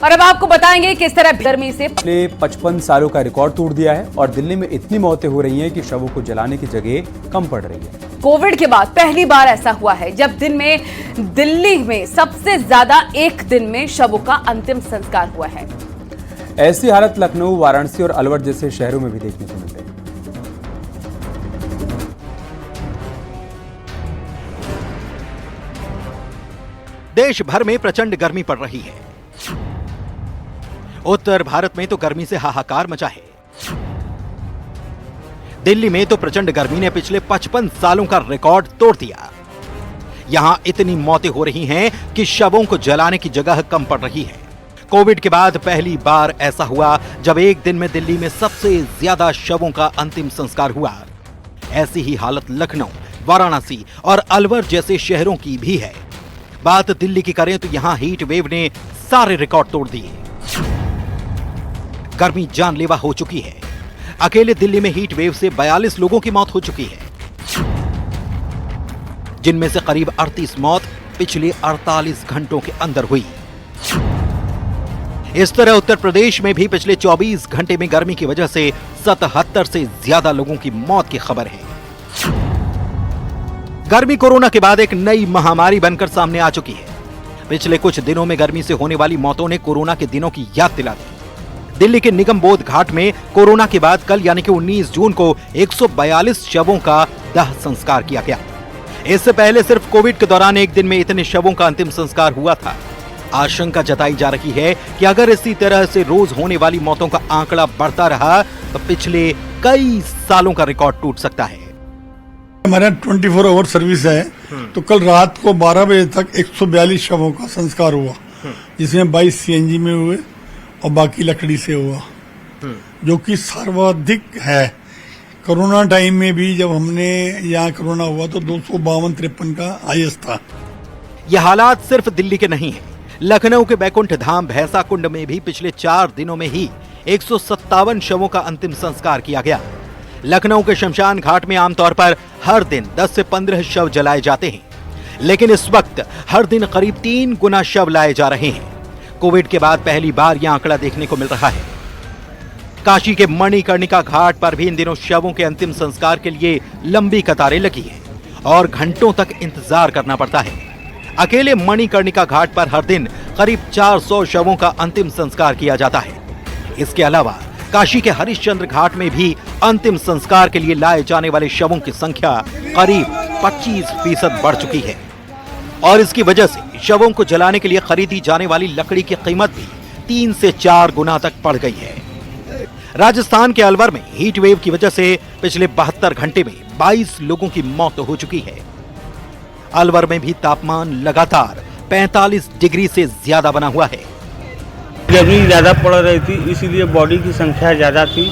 और अब आपको बताएंगे किस तरह गर्मी से पिछले 55 सालों का रिकॉर्ड तोड़ दिया है और दिल्ली में इतनी मौतें हो रही हैं कि शवों को जलाने की जगह कम पड़ रही है। कोविड के बाद पहली बार ऐसा हुआ है जब दिन में दिल्ली में सबसे ज्यादा एक दिन में शवों का अंतिम संस्कार हुआ है। ऐसी हालत लखनऊ, वाराणसी और अलवर जैसे शहरों में भी देखने को मिल रही है। देश भर में प्रचंड गर्मी पड़ रही है। उत्तर भारत में तो गर्मी से हाहाकार मचा है। दिल्ली में तो प्रचंड गर्मी ने पिछले 55 सालों का रिकॉर्ड तोड़ दिया। यहां इतनी मौतें हो रही हैं कि शवों को जलाने की जगह कम पड़ रही है। कोविड के बाद पहली बार ऐसा हुआ जब एक दिन में दिल्ली में सबसे ज्यादा शवों का अंतिम संस्कार हुआ। ऐसी ही हालत लखनऊ, वाराणसी और अलवर जैसे शहरों की भी है। बात दिल्ली की करें तो यहां हीट वेव ने सारे रिकॉर्ड तोड़ दिए। गर्मी जानलेवा हो चुकी है। अकेले दिल्ली में हीट वेव से 42 लोगों की मौत हो चुकी है, जिनमें से करीब 38 मौत पिछले 48 घंटों के अंदर हुई। इस तरह उत्तर प्रदेश में भी पिछले 24 घंटे में गर्मी की वजह से 77 से ज्यादा लोगों की मौत की खबर है। गर्मी कोरोना के बाद एक नई महामारी बनकर सामने आ चुकी है। पिछले कुछ दिनों में गर्मी से होने वाली मौतों ने कोरोना के दिनों की याद दिला दी। दिल्ली के निगम बोध घाट में कोरोना के बाद कल यानी कि 19 जून को 142 शवों का दाह संस्कार किया गया। इससे पहले सिर्फ कोविड के दौरान एक दिन में इतने शवों का अंतिम संस्कार हुआ था। आशंका जताई जा रही है कि अगर इसी तरह से रोज होने वाली मौतों का आंकड़ा बढ़ता रहा तो पिछले कई सालों का रिकॉर्ड टूट सकता है। हमारा 24 आवर सर्विस है, तो कल रात को 12 बजे तक 142 शवों का संस्कार हुआ, जिसमें 22 सीएनजी में हुए और बाकी लकड़ी से हुआ, जो कि सर्वाधिक है। कोरोना टाइम में भी जब हमने यहाँ कोरोना हुआ तो 252-53 का हाईएस्ट था। यह हालात सिर्फ दिल्ली के नहीं है। लखनऊ के बैकुंठ धाम भैंसा कुंड में भी पिछले 4 दिनों में ही 157 शवों का अंतिम संस्कार किया गया। लखनऊ के शमशान घाट में आमतौर पर हर दिन 10 से 15 शव जलाए जाते हैं, लेकिन इस वक्त हर दिन करीब 3 गुना शव लाए जा रहे हैं। कोविड के बाद पहली बार यह आंकड़ा देखने को मिल रहा है। काशी के मणिकर्णिका घाट पर भी इन दिनों शवों के अंतिम संस्कार के लिए लंबी कतारें लगी हैं और घंटों तक इंतजार करना पड़ता है। अकेले मणिकर्णिका घाट पर हर दिन करीब 400 शवों का अंतिम संस्कार किया जाता है। इसके अलावा काशी के हरिश्चंद्र घाट में भी अंतिम संस्कार के लिए लाए जाने वाले शवों की संख्या करीब 25% बढ़ चुकी है और इसकी वजह से शवों को जलाने के लिए खरीदी जाने वाली लकड़ी की कीमत भी 3 से 4 गुना तक बढ़ गई है। राजस्थान के अलवर में हीट वेव की वजह से पिछले 72 घंटे में 22 लोगों की मौत हो चुकी है। अलवर में भी तापमान लगातार 45 डिग्री से ज्यादा बना हुआ है। गर्मी ज्यादा पड़ रही थी, इसीलिए बॉडी की संख्या ज्यादा थी।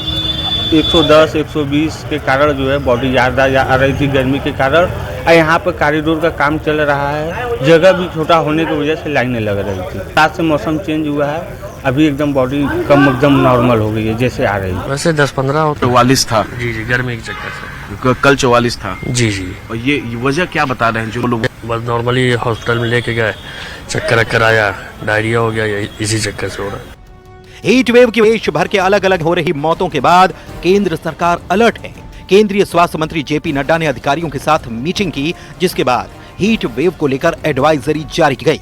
110, 120 के कारण जो है बॉडी ज्यादा आ रही थी गर्मी के कारण। यहाँ पर कॉरिडोर का काम चल रहा है, जगह भी छोटा होने की वजह से लाइनें लग रही थी। रात से मौसम चेंज हुआ है, अभी एकदम बॉडी कम एकदम नॉर्मल हो गई है जैसे आ रही है। वैसे 10-15 44 था जी, गर्मी के चक्कर से कल 44 था जी। और ये वजह क्या बता रहे हैं जो लोग? बस नॉर्मली हॉस्पिटल में लेके गए, चक्कर आया, डायरिया हो गया, इसी चक्कर से हो रहा है। हीट वेव की देश भर के अलग अलग हो रही मौतों के बाद केंद्र सरकार अलर्ट है। केंद्रीय स्वास्थ्य मंत्री जेपी नड्डा ने अधिकारियों के साथ मीटिंग की, जिसके बाद हीट वेव को लेकर एडवाइजरी जारी की गई।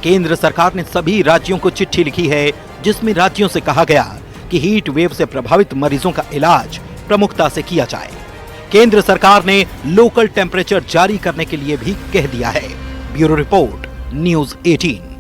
केंद्र सरकार ने सभी राज्यों को चिट्ठी लिखी है, जिसमें राज्यों से कहा गया कि हीट वेव से प्रभावित मरीजों का इलाज प्रमुखता से किया जाए। केंद्र सरकार ने लोकल टेम्परेचर जारी करने के लिए भी कह दिया है। Bureau report, news 18।